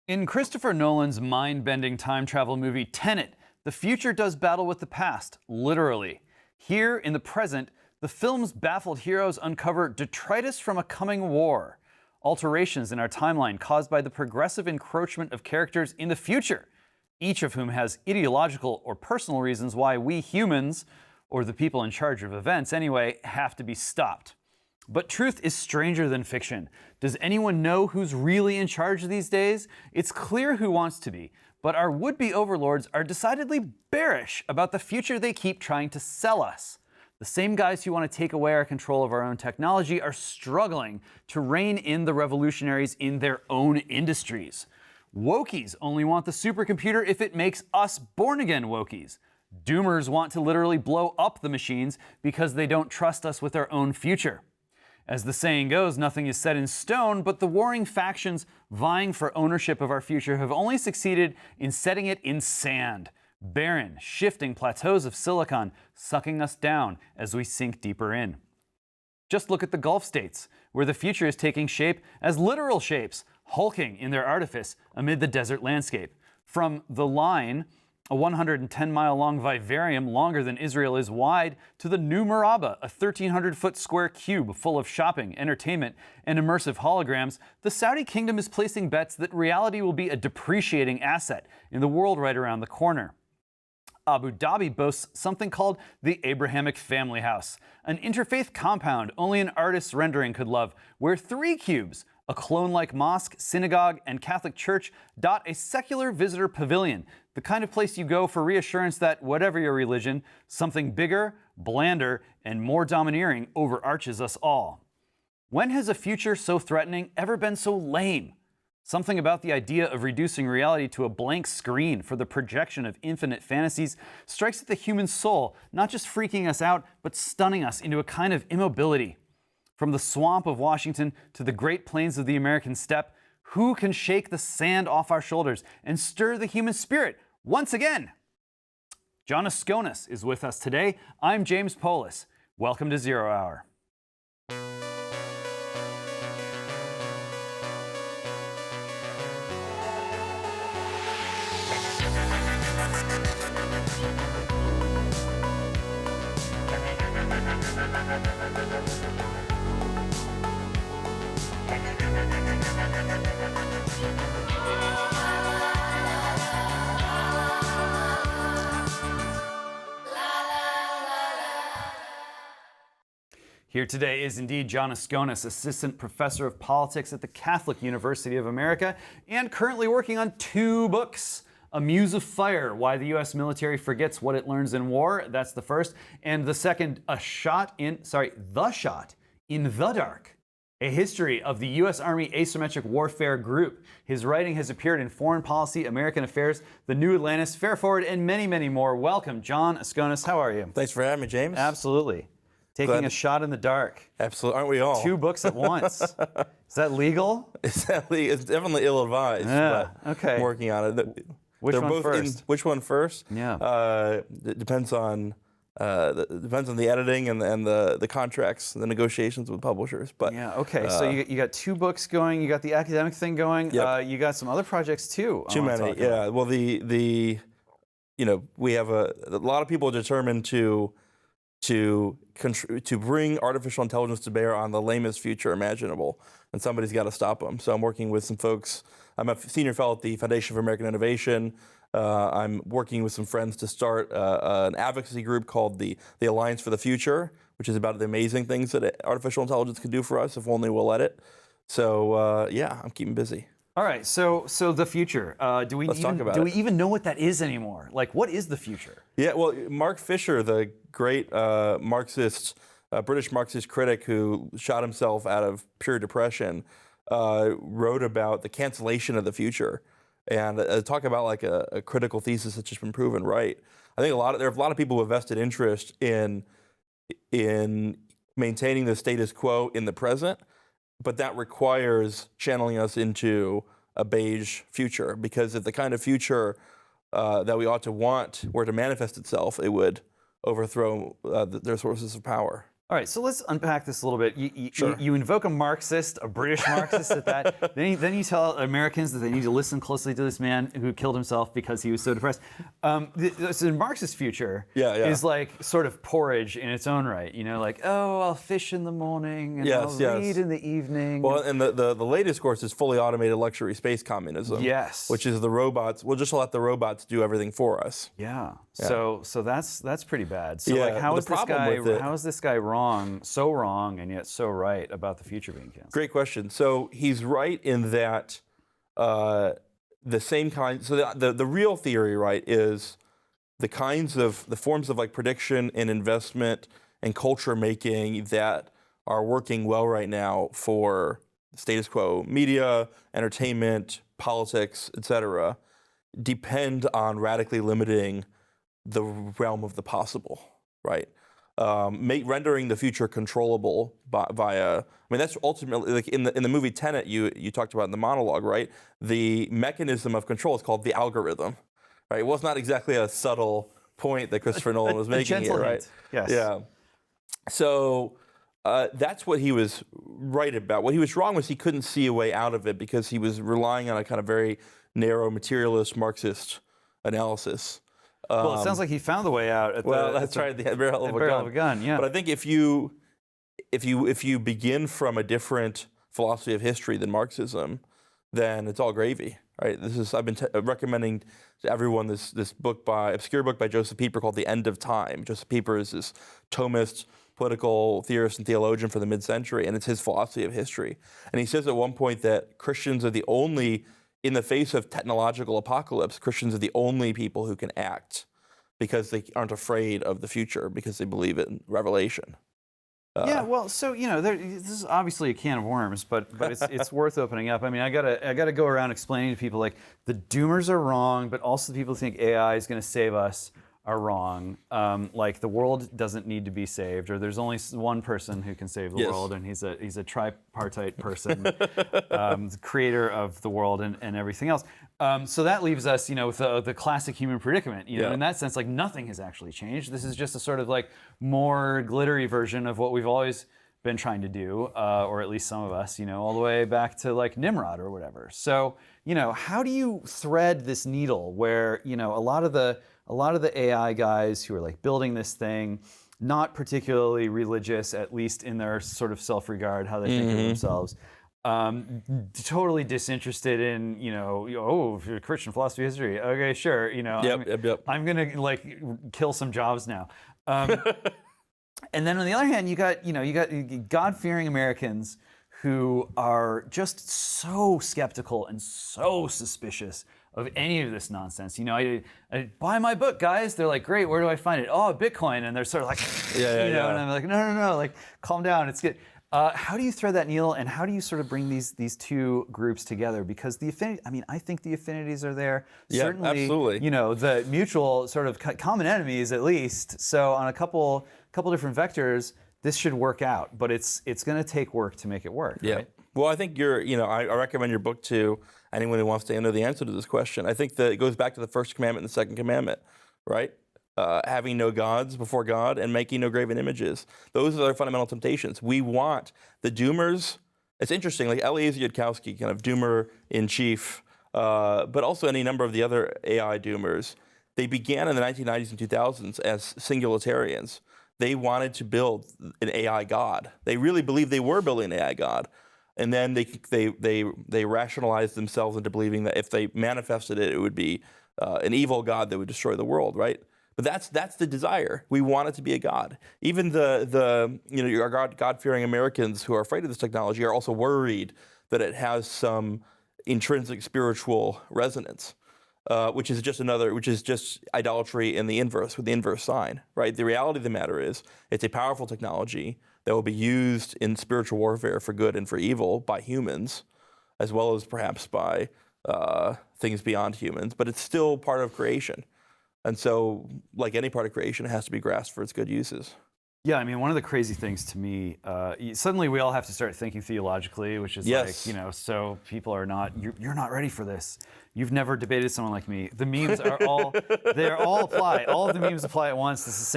In Christopher Nolan's mind-bending time travel movie Tenet, the future does battle with the past, literally. Here, in the present, the film's baffled heroes uncover detritus from a coming war, alterations in our timeline caused by the progressive encroachment of characters in the future, each of whom has ideological or personal reasons why we humans, or the people in charge of events anyway, have to be stopped. But truth is stranger than fiction. Does anyone know who's really in charge these days? It's clear who wants to be, but our would-be overlords are decidedly bearish about the future they keep trying to sell us. The same guys who want to take away our control of our own technology are struggling to rein in the revolutionaries in their own industries. Wokies only want the supercomputer if it makes us born-again wokies. Doomers want to literally blow up the machines because they don't trust us with our own future. As the saying goes, nothing is set in stone, but the warring factions vying for ownership of our future have only succeeded in setting it in sand. Barren, shifting plateaus of silicon sucking us down as we sink deeper in. Just look at the Gulf states, where the future is taking shape as literal shapes, hulking in their artifice amid the desert landscape. From the Line, a 110-mile-long vivarium longer than Israel is wide, to the New Maraba, a 1,300-foot square cube full of shopping, entertainment, and immersive holograms, the Saudi kingdom is placing bets that reality will be a depreciating asset in the world right around the corner. Abu Dhabi boasts something called the Abrahamic Family House, an interfaith compound only an artist's rendering could love, where 3 cubes, a clone-like mosque, synagogue, and Catholic church, dot a secular visitor pavilion, the kind of place you go for reassurance that, whatever your religion, something bigger, blander, and more domineering overarches us all. When has a future so threatening ever been so lame? Something about the idea of reducing reality to a blank screen for the projection of infinite fantasies strikes at the human soul, not just freaking us out, but stunning us into a kind of immobility. From the swamp of Washington to the Great Plains of the American steppe, who can shake the sand off our shoulders and stir the human spirit once again? Jon Askonas is with us today. I'm James Poulos. Welcome to Zero Hour. Here today is indeed Jon Askonas, Assistant Professor of Politics at the Catholic University of America, and currently working on 2 books. A Muse of Fire, Why the U.S. Military Forgets What It Learns in War, that's the first, and the second, The Shot in the Dark, a history of the U.S. Army Asymmetric Warfare Group. His writing has appeared in Foreign Policy, American Affairs, The New Atlantis, Fair Forward, and many, many more. Welcome, Jon Askonas. How are you? Thanks for having me, James. Absolutely. Taking a shot in the dark. Absolutely, aren't we all? 2 books at once. Is that legal? It's definitely ill-advised, but okay. I'm working on it. Which They're one both first? Which one first? Yeah. It depends on the editing and the contracts, the negotiations with publishers. But yeah. Okay. So you got 2 books going. You got the academic thing going. Yep. You got some other projects too. Too many. Yeah. Well, we have a lot of people are determined to bring artificial intelligence to bear on the lamest future imaginable, and somebody's got to stop them. So I'm working with some folks. I'm a senior fellow at the Foundation for American Innovation. I'm working with some friends to start an advocacy group called the Alliance for the Future, which is about the amazing things that artificial intelligence can do for us if only we'll let it. So yeah, I'm keeping busy. All right. So the future. Do we even know what that is anymore? Like, what is the future? Yeah. Well, Mark Fisher, the great British Marxist critic who shot himself out of pure depression, wrote about the cancellation of the future, and talk about like a critical thesis that's just been proven right. I think there are a lot of people who have vested interest in maintaining the status quo in the present, but that requires channeling us into a beige future, because if the kind of future that we ought to want were to manifest itself, it would overthrow their sources of power. All right, so let's unpack this a little bit. Sure. You invoke a Marxist, a British Marxist at that. Then you tell Americans that they need to listen closely to this man who killed himself because he was so depressed. The Marxist future is like sort of porridge in its own right. You know, like, oh, I'll fish in the morning and I'll read in the evening. Well, and the latest course is fully automated luxury space communism. Yes. Which is the robots. We'll just let the robots do everything for us. Yeah. So that's pretty bad. So Yeah, like, how is this guy wrong, so wrong, and yet so right about the future being canceled? Great question. So he's right in that the same kind. So the real theory, right, is the forms of like prediction and investment and culture making that are working well right now for status quo media, entertainment, politics, etc., depend on radically limiting the realm of the possible, right? Rendering the future controllable via. I mean, that's ultimately like in the movie Tenet. You talked about in the monologue, right? The mechanism of control is called the algorithm, right? It was not exactly a subtle point that Christopher Nolan was making here, right? Yes. Yeah. So that's what he was right about. What he was wrong was he couldn't see a way out of it because he was relying on a kind of very narrow materialist Marxist analysis. Well, it sounds like he found the way out. That's right. The barrel of a gun. Yeah. But I think if you begin from a different philosophy of history than Marxism, then it's all gravy, right? I've been recommending to everyone this obscure book by Joseph Pieper called The End of Time. Joseph Pieper is this Thomist, political theorist and theologian for the mid-century, and it's his philosophy of history. And he says at one point that Christians are the only, in the face of technological apocalypse, Christians are the only people who can act because they aren't afraid of the future because they believe in Revelation. Yeah, well, so this is obviously a can of worms, but it's worth opening up. I mean, I gotta go around explaining to people like the doomers are wrong, but also the people who think AI is going to save us are wrong. Like the world doesn't need to be saved, or there's only one person who can save the world, and he's a tripartite person, the creator of the world and everything else. So that leaves us, with the classic human predicament. In that sense, like nothing has actually changed. This is just a sort of like more glittery version of what we've always been trying to do, or at least some of us, all the way back to like Nimrod or whatever. So, how do you thread this needle where, a lot of the AI guys who are like building this thing, not particularly religious, at least in their sort of self-regard, how they think of themselves, totally disinterested in, Christian philosophy history. Okay, sure. I'm gonna like kill some jobs now. And then on the other hand, you got God-fearing Americans who are just so skeptical and so suspicious of any of this nonsense. I buy my book, guys. They're like, great, where do I find it? Oh, Bitcoin. And they're sort of like, and I'm like, no, like, calm down, it's good. How do you thread that needle, and how do you sort of bring these two groups together? Because the affinity, I think the affinities are there. Yeah, certainly, absolutely. The mutual sort of common enemies at least. So on a couple different vectors, this should work out. But it's going to take work to make it work. Yeah. Right? Well, I think I recommend your book to anyone who wants to know the answer to this question. I think that it goes back to the first commandment and the second commandment, right? Having no gods before God and making no graven images. Those are our fundamental temptations. We want the doomers. It's interesting, like Eliezer Yudkowsky, kind of doomer in chief, but also any number of the other AI doomers. They began in the 1990s and 2000s as singularitarians. They wanted to build an AI god. They really believed they were building an AI god. And then they rationalized themselves into believing that if they manifested it, it would be an evil god that would destroy the world, right? But that's the desire. We want it to be a god. Even our God-fearing Americans who are afraid of this technology are also worried that it has some intrinsic spiritual resonance, which is just idolatry in the inverse, with the inverse sign, right? The reality of the matter is it's a powerful technology that will be used in spiritual warfare for good and for evil by humans, as well as perhaps by things beyond humans, but it's still part of creation. And so, like any part of creation, it has to be grasped for its good uses. Yeah, I mean, one of the crazy things to me, suddenly we all have to start thinking theologically, which is like, so people are not, you're not ready for this. You've never debated someone like me. The memes are all, they all apply. All of the memes apply at once. This is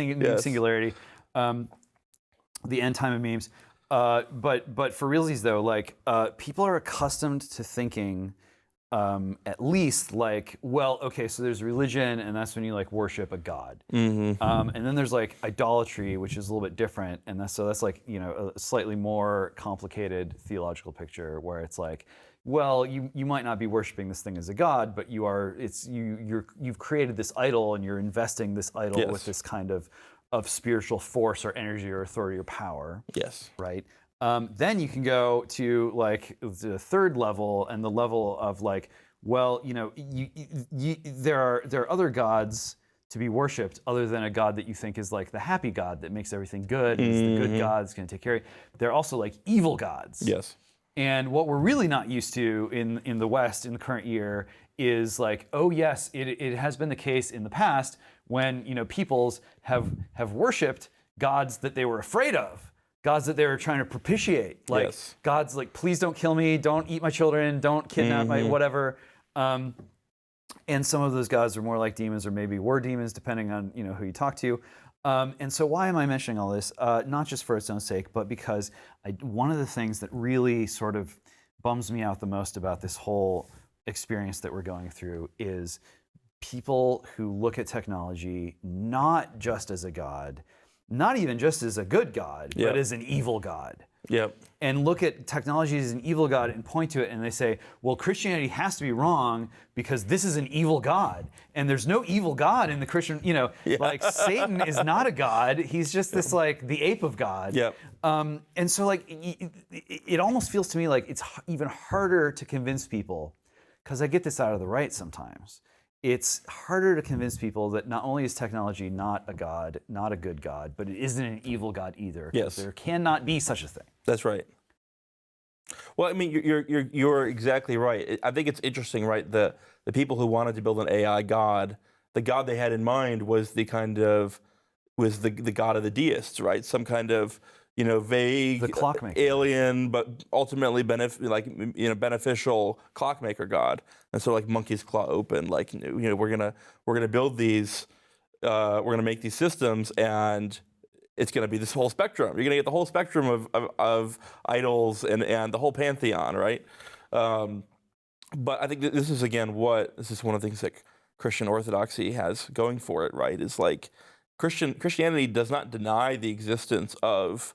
singularity. the end time of memes. But for realsies though, like people are accustomed to thinking at least like, well, okay, so there's religion, and that's when you like worship a god, and then there's like idolatry, which is a little bit different, and that's like a slightly more complicated theological picture where it's like, well, you might not be worshiping this thing as a god, but you've created this idol, and you're investing this idol with this kind of spiritual force or energy or authority or power. Yes. Right. Then you can go to like the third level, and the level of like, well, there are other gods to be worshipped other than a god that you think is like the happy god that makes everything good, is the good god that's going to take care of you. They're also like evil gods. Yes. And what we're really not used to in the West in the current year is like, oh yes, it has been the case in the past when peoples have worshipped gods that they were afraid of, gods that they were trying to propitiate, like gods like, please don't kill me, don't eat my children, don't kidnap my whatever. And some of those gods are more like demons, or maybe were demons, depending on who you talk to. And so why am I mentioning all this? Not just for its own sake, but because one of the things that really sort of bums me out the most about this whole experience that we're going through is people who look at technology not just as a god, not even just as a good god, but as an evil god. Yep. And look at technology as an evil god and point to it, and they say, well, Christianity has to be wrong because this is an evil god. And there's no evil god in the Christian, like Satan is not a god. He's just this like the ape of God. Yep. And so like it almost feels to me like it's even harder to convince people, because I get this out of the right sometimes. It's harder to convince people that not only is technology not a god, not a good god, but it isn't an evil god either. Yes. There cannot be such a thing. That's right. Well, I mean, you're exactly right. I think it's interesting, right? The people who wanted to build an AI god, the god they had in mind was the god of the deists, right? Some kind of vague, the clockmaker, alien, but ultimately beneficial clockmaker god. And so like monkey's claw open, like we're gonna build these, we're gonna make these systems, and it's gonna be this whole spectrum. You're gonna get the whole spectrum of idols and the whole pantheon, right? But I think that this is one of the things that Christian orthodoxy has going for it, right? Is like Christianity does not deny the existence of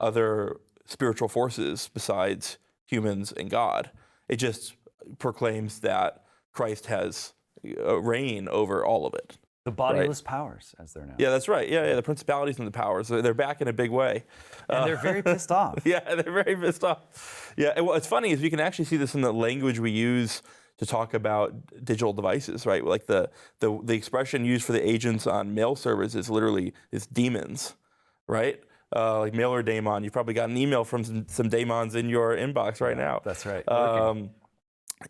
other spiritual forces besides humans and God. It just proclaims that Christ has reign over all of it. The bodiless powers, as they're known. Yeah, that's right. Yeah, the principalities and the powers. They're back in a big way. And they're very pissed off. Yeah, they're very pissed off. Yeah, and what's funny is you can actually see this in the language we use to talk about digital devices, right? Like the expression used for the agents on mail servers is literally demons, right? Like mailer daemon. You've probably got an email from some daemons in your inbox right now. That's right.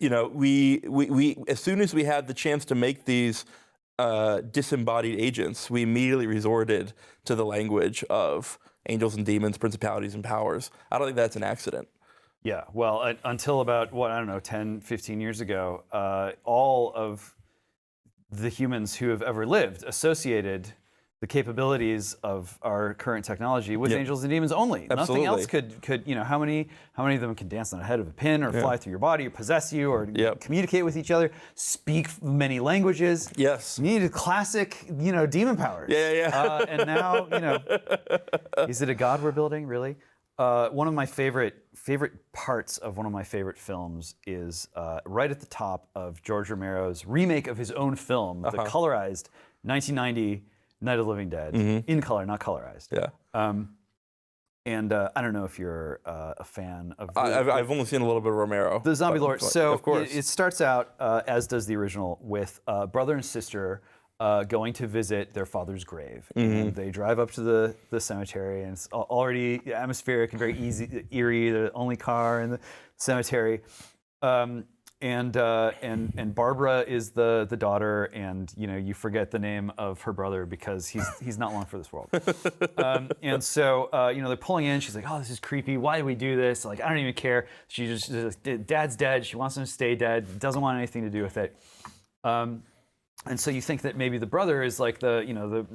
We as soon as we had the chance to make these disembodied agents, we immediately resorted to the language of angels and demons, principalities and powers. I don't think that's an accident. Yeah, well, until about, 10, 15 years ago, all of the humans who have ever lived associated the capabilities of our current technology with angels and demons only. Absolutely. Nothing else could how many of them can dance on the head of a pin, or fly through your body, or possess you, or communicate with each other, speak many languages? Yes. You needed classic, demon powers. Yeah. And now, is it a god we're building, really? One of my favorite parts of one of my favorite films is right at the top of George Romero's remake of his own film, the colorized 1990 Night of the Living Dead, in color, not colorized. Yeah. And I don't know if you're a fan of. I've only seen a little bit of Romero. The Zombie Lord. So of course. It starts out, as does the original, with brother and sister going to visit their father's grave. And they drive up to the cemetery, and it's already atmospheric and very eerie. The only car in the cemetery. And Barbara is the daughter, and you forget the name of her brother because he's not long for this world. And so they're pulling in. She's like, "Oh, this is creepy. Why do we do this? Like, I don't even care." She just Dad's dead. She wants him to stay dead. Doesn't want anything to do with it. And so you think that maybe the brother is like the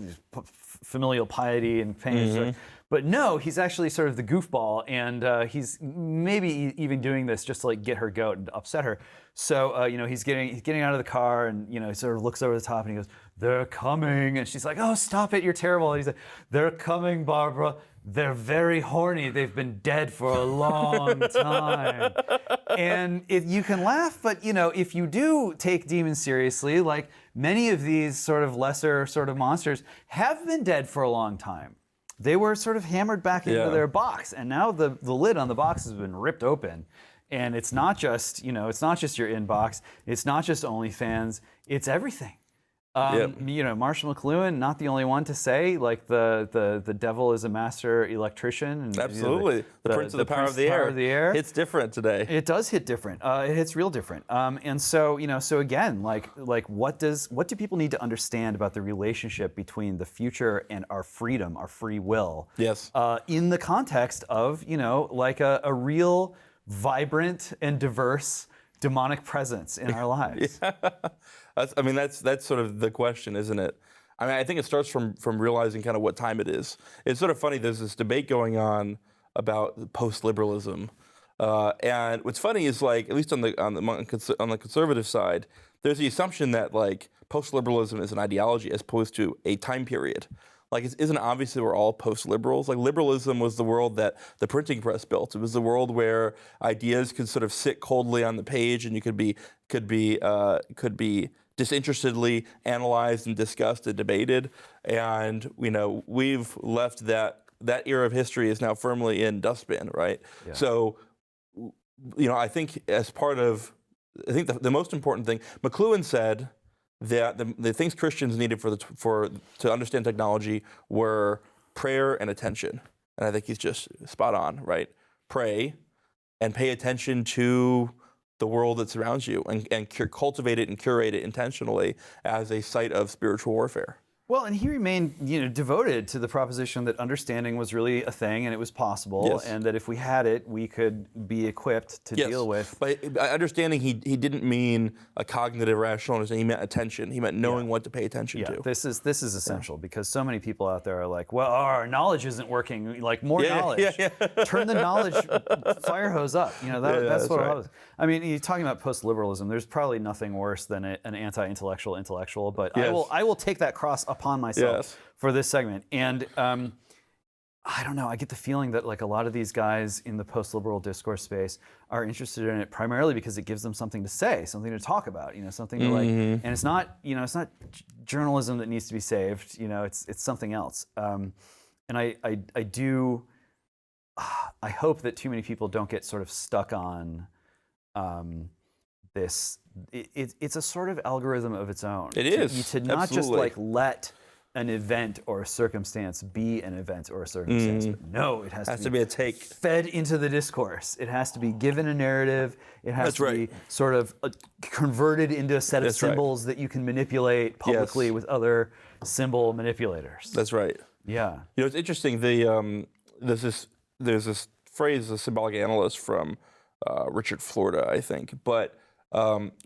familial piety and pain, but no, he's actually sort of the goofball, and he's maybe even doing this just to like get her goat and to upset her. So he's getting out of the car, and he sort of looks over the top and he goes, "They're coming," and she's like, "Oh, stop it, you're terrible." And he's like, "They're coming, Barbara. They're very horny. They've been dead for a long time." And you can laugh, but if you do take demons seriously, like many of these sort of lesser sort of monsters have been dead for a long time. They were sort of hammered back into their box, and now the lid on the box has been ripped open. And it's not just your inbox, it's not just OnlyFans, it's everything. Marshall McLuhan, not the only one to say like the devil is a master electrician. And, absolutely, the prince of the power of the air. It's different today. It does hit different. It hits real different. And so so again, like what do people need to understand about the relationship between the future and our freedom, our free will? Yes. In the context of like a real vibrant and diverse demonic presence in our lives. That's sort of the question, isn't it? I mean, I think it starts from realizing kind of what time it is. It's sort of funny. There's this debate going on about post-liberalism, and what's funny is like at least on the conservative side, there's the assumption that like post-liberalism is an ideology as opposed to a time period. Like, isn't it obvious that we're all post-liberals? Like, liberalism was the world that the printing press built. It was the world where ideas could sort of sit coldly on the page, and you could be disinterestedly analyzed and discussed and debated. And we've left that era of history is now firmly in dustbin, right? Yeah. So, I think the most important thing McLuhan said, that the things Christians needed to understand technology were prayer and attention. And I think he's just spot on, right? Pray and pay attention to the world that surrounds you and cultivate it and curate it intentionally as a site of spiritual warfare. Well, and he remained, devoted to the proposition that understanding was really a thing and it was possible, and that if we had it, we could be equipped to deal with. But understanding, he didn't mean a cognitive rational understanding. He meant attention. He meant knowing what to pay attention to. This is essential because so many people out there are like, well, our knowledge isn't working. Like more knowledge. Turn the knowledge fire hose up. That's what I was. I mean, you're talking about post-liberalism. There's probably nothing worse than an anti-intellectual intellectual, but I will take that cross upon myself for this segment. And I don't know, I get the feeling that like a lot of these guys in the post-liberal discourse space are interested in it primarily because it gives them something to say, something to talk about, something to like, and it's not journalism that needs to be saved, it's something else. And I hope that too many people don't get sort of stuck on this. It's a sort of algorithm of its own. It is. To not just like let an event or a circumstance be an event or a circumstance, but no, it has to be a take fed into the discourse. It has to be given a narrative. It has to be sort of converted into a set of symbols that you can manipulate publicly with other symbol manipulators. That's right. Yeah. It's interesting. There's this phrase, a symbolic analyst from Richard Florida, I think, but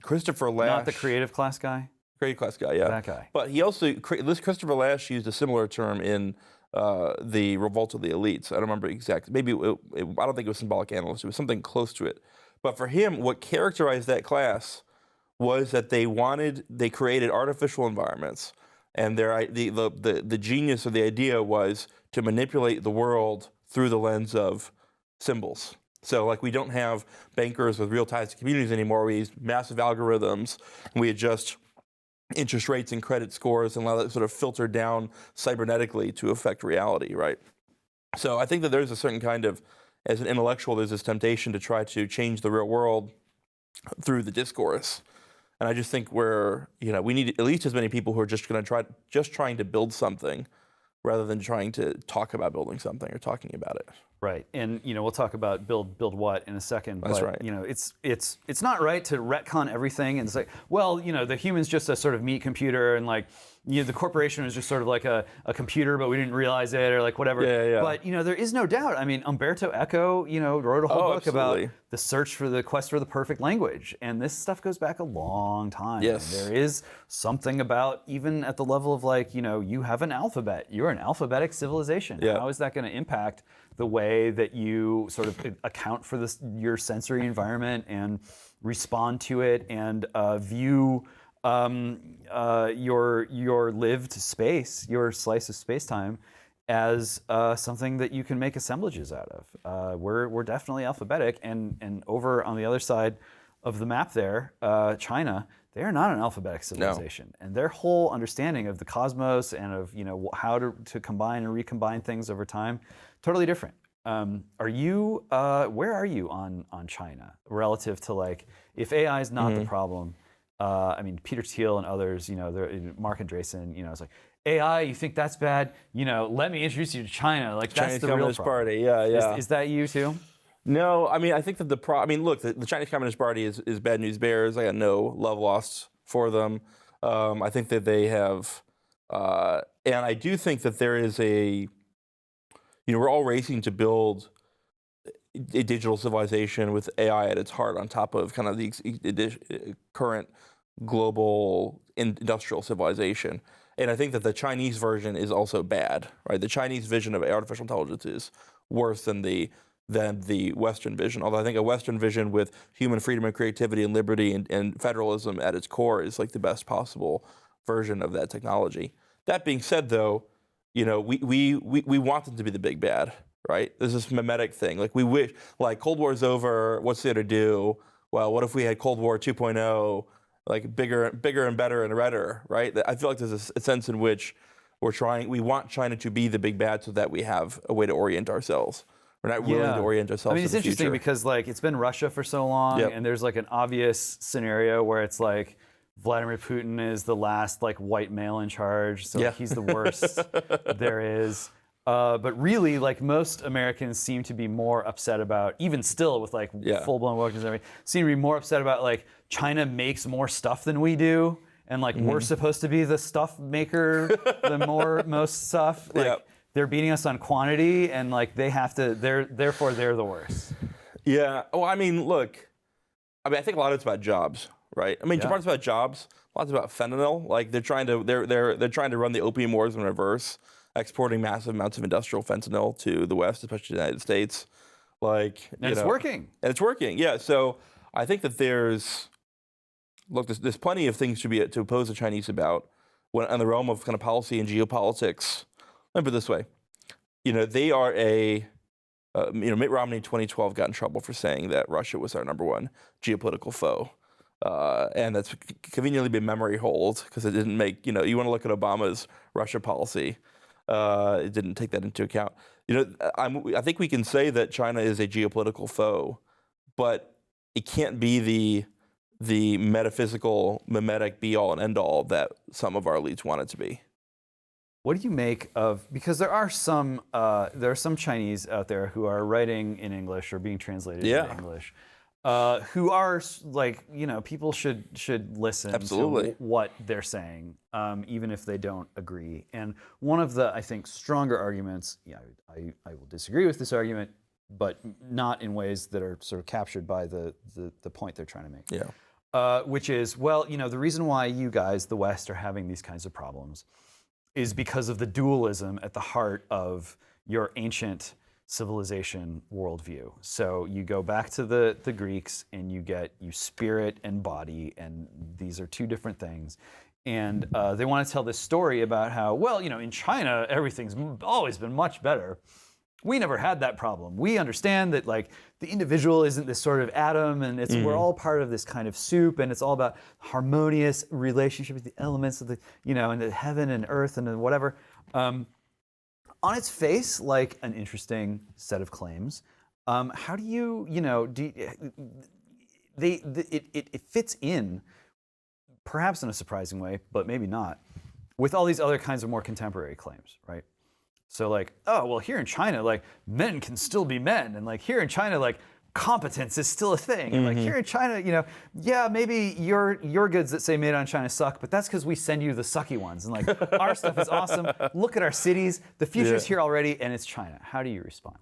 Christopher Lasch. Not the creative class guy? Creative class guy, yeah. That guy. But he also, Christopher Lasch used a similar term in the Revolt of the Elites. I don't remember exactly. Maybe, I don't think it was symbolic analyst. It was something close to it. But for him, what characterized that class was that they created artificial environments. And the genius of the idea was to manipulate the world through the lens of symbols. So like we don't have bankers with real ties to communities anymore. We use massive algorithms, and we adjust interest rates and credit scores and allow that sort of filter down cybernetically to affect reality, right? So I think that there's a certain kind of, as an intellectual, there's this temptation to try to change the real world through the discourse. And I just think we need at least as many people who are just trying to build something rather than trying to talk about building something or talking about it. Right, and we'll talk about build what in a second. That's but, right. It's not right to retcon everything and say, well, the human's just a sort of meat computer, and like the corporation was just sort of like a computer, but we didn't realize it, or like whatever. Yeah. But there is no doubt. I mean, Umberto Eco, wrote a whole book absolutely. about the quest for the perfect language, and this stuff goes back a long time. Yes. And there is something about, even at the level of like, you have an alphabet. You're an alphabetic civilization. Yeah. How is that going to impact the way that you sort of account for your sensory environment and respond to it and view your lived space, your slice of space-time, as something that you can make assemblages out of. We're definitely alphabetic, and over on the other side of the map there, China, they are not an alphabetic civilization, and their whole understanding of the cosmos and of how to combine and recombine things over time, totally different. Where are you on China relative to, like, if AI is not the problem? I mean, Peter Thiel and others, Mark Andreessen, it's like, AI, you think that's bad? Let me introduce you to China. Like, that's Chinese the real Communist problem. Party, yeah. Is that you too? No, I mean, I think that look, the Chinese Communist Party is bad news bears. I got no love lost for them. I think that they have, and I do think that there is we're all racing to build a digital civilization with AI at its heart on top of kind of the current global industrial civilization. And I think that the Chinese version is also bad, right? The Chinese vision of artificial intelligence is worse than the Western vision. Although I think a Western vision with human freedom and creativity and liberty and federalism at its core is like the best possible version of that technology. That being said, though, we want them to be the big bad, right? There's this mimetic thing. Like, we wish, like, Cold War's over, what's there to do? Well, what if we had Cold War 2.0, like bigger and better and redder, right? I feel like there's a sense in which we want China to be the big bad so that we have a way to orient ourselves. We're not willing to orient ourselves. I mean, it's interesting because, like, it's been Russia for so long, and there's like an obvious scenario where it's like Vladimir Putin is the last like white male in charge, so he's the worst there is. But really, like, most Americans seem to be more upset about, even still with like full-blown wokeness and everything, seem to be more upset about like China makes more stuff than we do, and like we're supposed to be the stuff maker, most stuff. Like, they're beating us on quantity, and like therefore they're the worst. Yeah. Well, I mean, look, I think a lot of it's about jobs, right? I mean, part's about jobs, lots about fentanyl. Like, they're trying to run the opium wars in reverse, exporting massive amounts of industrial fentanyl to the West, especially the United States. Like, and it's working. And it's working. Yeah. So I think that there's plenty of things to oppose the Chinese about in the realm of kind of policy and geopolitics. Let me put it this way. They are Mitt Romney in 2012 got in trouble for saying that Russia was our number one geopolitical foe. And that's conveniently been memory hold because it didn't make, you want to look at Obama's Russia policy. It didn't take that into account. I think we can say that China is a geopolitical foe, but it can't be the metaphysical, mimetic be-all and end-all that some of our elites want it to be. What do you make of, because there are some Chinese out there who are writing in English or being translated into English, who are like, people should listen to what they're saying, even if they don't agree. And one of the, I think, stronger arguments, I will disagree with this argument, but not in ways that are sort of captured by the point they're trying to make. Yeah. Which is, well, the reason why you guys, the West, are having these kinds of problems is because of the dualism at the heart of your ancient civilization worldview. So you go back to the Greeks and you spirit and body, and these are two different things. And they want to tell this story about how, well, in China, everything's always been much better. We never had that problem. We understand that, like, the individual isn't this sort of atom, and we're all part of this kind of soup, and it's all about harmonious relationship with the elements of the, and the heaven and earth and whatever. On its face, like an interesting set of claims. How do you, it fits in, perhaps in a surprising way, but maybe not, with all these other kinds of more contemporary claims, right? So like, oh, well, here in China, like men can still be men. And like here in China, like competence is still a thing. And like here in China, yeah, maybe your goods that say made on China suck, but that's because we send you the sucky ones. And like our stuff is awesome. Look at our cities. The future's here already, and it's China. How do you respond?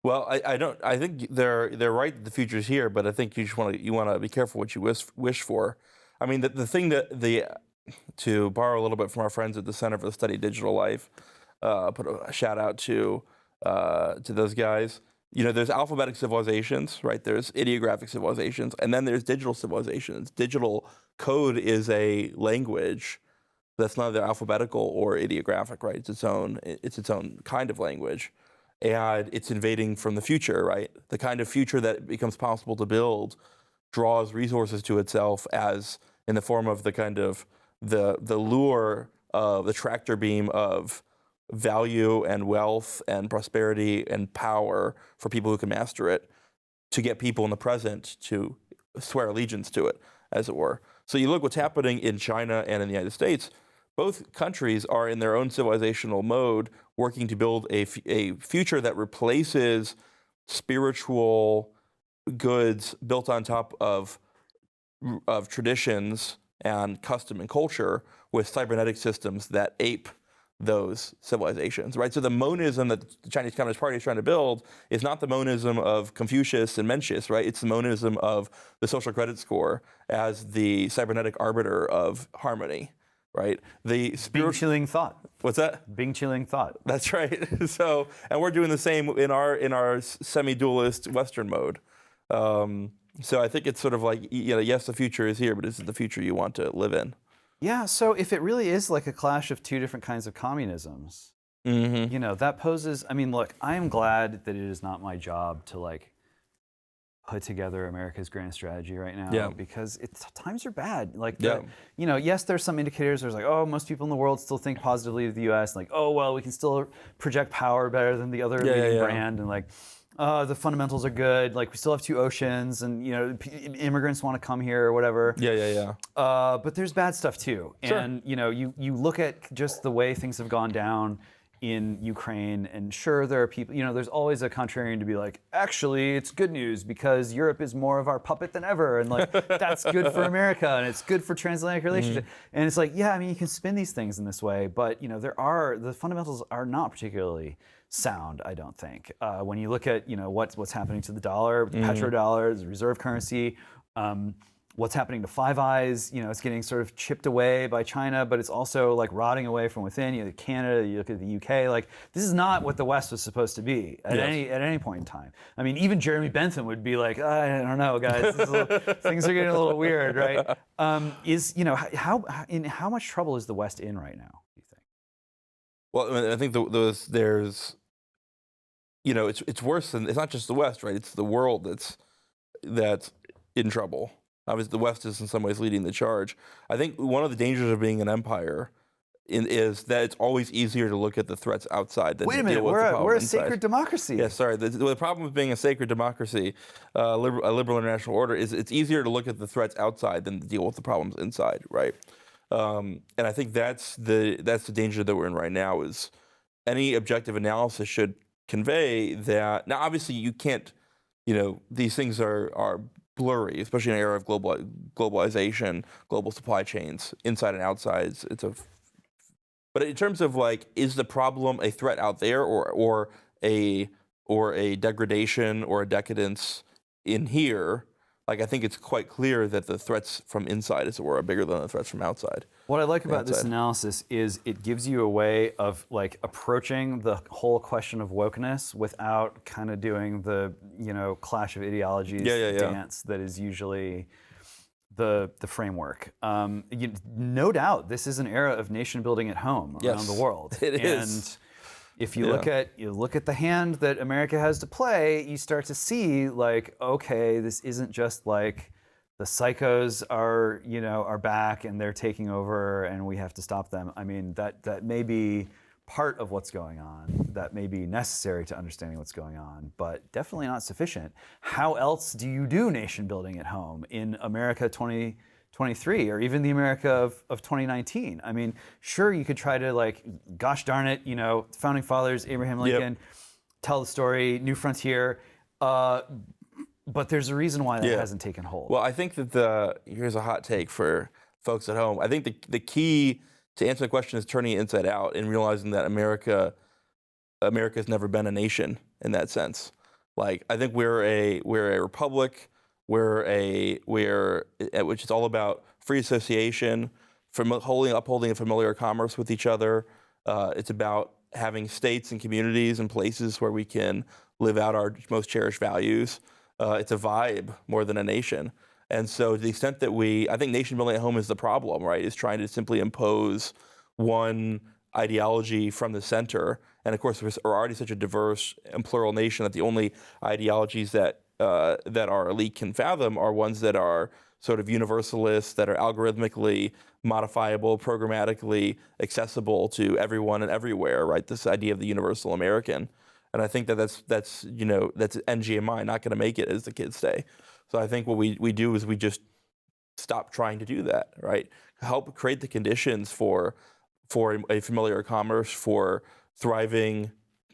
Well, I think they're right that the future's here, but I think you want to be careful what you wish for. I mean, the thing to borrow a little bit from our friends at the Center for the Study of Digital Life, put a shout out to those guys. There's alphabetic civilizations, right? There's ideographic civilizations, and then there's digital civilizations. Digital code is a language that's neither alphabetical or ideographic, right? It's its own kind of language, and it's invading from the future, right? The kind of future that becomes possible to build draws resources to itself as in the form of the kind of the lure of the tractor beam of value and wealth and prosperity and power for people who can master it, to get people in the present to swear allegiance to it, as it were. So you look what's happening in China and in the United States. Both countries are in their own civilizational mode, working to build a future that replaces spiritual goods built on top of traditions and custom and culture with cybernetic systems that ape those civilizations, right? So the monism that the Chinese Communist Party is trying to build is not the monism of Confucius and Mencius, right? It's the monism of the social credit score as the cybernetic arbiter of harmony, right? The Bing-chilling thought. What's that? Bing-chilling thought. That's right. So, and we're doing the same in our semi-dualist Western mode. So I think it's sort of like, yes, the future is here, but is it the future you want to live in? Yeah, so if it really is like a clash of two different kinds of communisms, that poses, I mean, look, I am glad that it is not my job to like put together America's grand strategy right now, because times are bad. Like, yes, there's some indicators. There's like, oh, most people in the world still think positively of the U.S. Like, oh, well, we can still project power better than the other leading brand, and like, the fundamentals are good. Like, we still have two oceans, and immigrants want to come here or whatever. But there's bad stuff too. Sure. And you look at just the way things have gone down in Ukraine, and sure, there are people. There's always a contrarian to be like, actually, it's good news because Europe is more of our puppet than ever, and like that's good for America, and it's good for transatlantic relationship. And it's like, yeah, I mean, you can spin these things in this way, but the fundamentals are not particularly sound, I don't think. When you look at what's happening to the dollar, the petrodollar, the reserve currency, what's happening to Five Eyes, it's getting sort of chipped away by China, but it's also like rotting away from within. You look at Canada, you look at the UK, like this is not what the West was supposed to be at any point in time. I mean, even Jeremy Bentham would be like, I don't know, guys, things are getting a little weird, right? How much trouble is the West in right now, do you think? Well, I think there's it's worse than, it's not just the West, right? It's the world that's in trouble. Obviously, the West is in some ways leading the charge. I think one of the dangers of being an empire is that it's always easier to look at the threats outside than Wait a to minute, deal with the problem we're a inside. sacred democracy. Yeah, sorry. The problem with being a sacred democracy, a liberal international order, is it's easier to look at the threats outside than to deal with the problems inside, right? And I think that's the danger that we're in right now. Is any objective analysis should convey that. Now, obviously, you can't. These things are blurry, especially in an era of globalization, global supply chains, inside and outside. But in terms of like, is the problem a threat out there, or a degradation or a decadence in here? Like, I think it's quite clear that the threats from inside, as it were, are bigger than the threats from outside. What I like about this analysis is it gives you a way of like approaching the whole question of wokeness without kind of doing the clash of ideologies dance that is usually the framework. No doubt, this is an era of nation building at home around the world. It is. And if you look at the hand that America has to play, you start to see like, okay, this isn't just like the psychos are back and they're taking over and we have to stop them. I mean, that may be part of what's going on. That may be necessary to understanding what's going on, but definitely not sufficient. How else do you do nation building at home in America 2020? 23, or even the America of 2019. I mean, sure, you could try to like, gosh darn it, founding fathers, Abraham Lincoln, tell the story, New Frontier, but there's a reason why that hasn't taken hold. Well, I think that here's a hot take for folks at home. I think the key to answer the question is turning it inside out and realizing that America's never been a nation in that sense. Like, I think we're a republic. Which is all about free association, upholding a familiar commerce with each other. It's about having states and communities and places where we can live out our most cherished values. It's a vibe more than a nation. And so to the extent that I think nation building at home is the problem, right? Is trying to simply impose one ideology from the center. And of course, we're already such a diverse and plural nation that the only ideologies that our elite can fathom are ones that are sort of universalist, that are algorithmically modifiable, programmatically accessible to everyone and everywhere, right? This idea of the universal American. And I think that's NGMI, not going to make it, as the kids say. So I think what we do is we just stop trying to do that, right? Help create the conditions for a familiar commerce, for thriving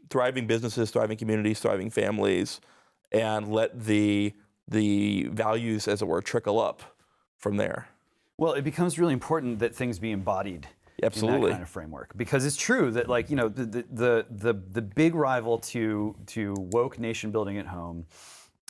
businesses, thriving communities, thriving families, and let the values, as it were, trickle up from there. Well, it becomes really important that things be embodied in that kind of framework, because it's true that, like, the big rival to woke nation building at home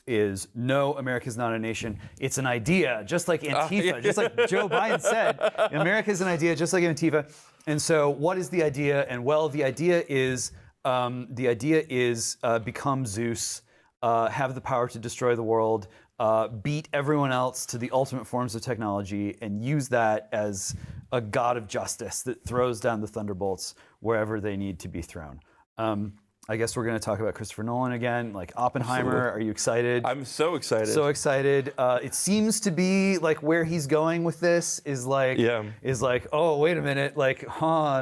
is, no, America's not a nation. It's an idea, just like Antifa, just like Joe Biden said. America's an idea, just like Antifa. And so, what is the idea? And well, the idea is become Zeus. Have the power to destroy the world, beat everyone else to the ultimate forms of technology, and use that as a god of justice that throws down the thunderbolts wherever they need to be thrown. I guess we're going to talk about Christopher Nolan again, like Oppenheimer. Absolutely. Are you excited? I'm so excited. So excited. It seems to be like where he's going with this is like, oh, wait a minute, like,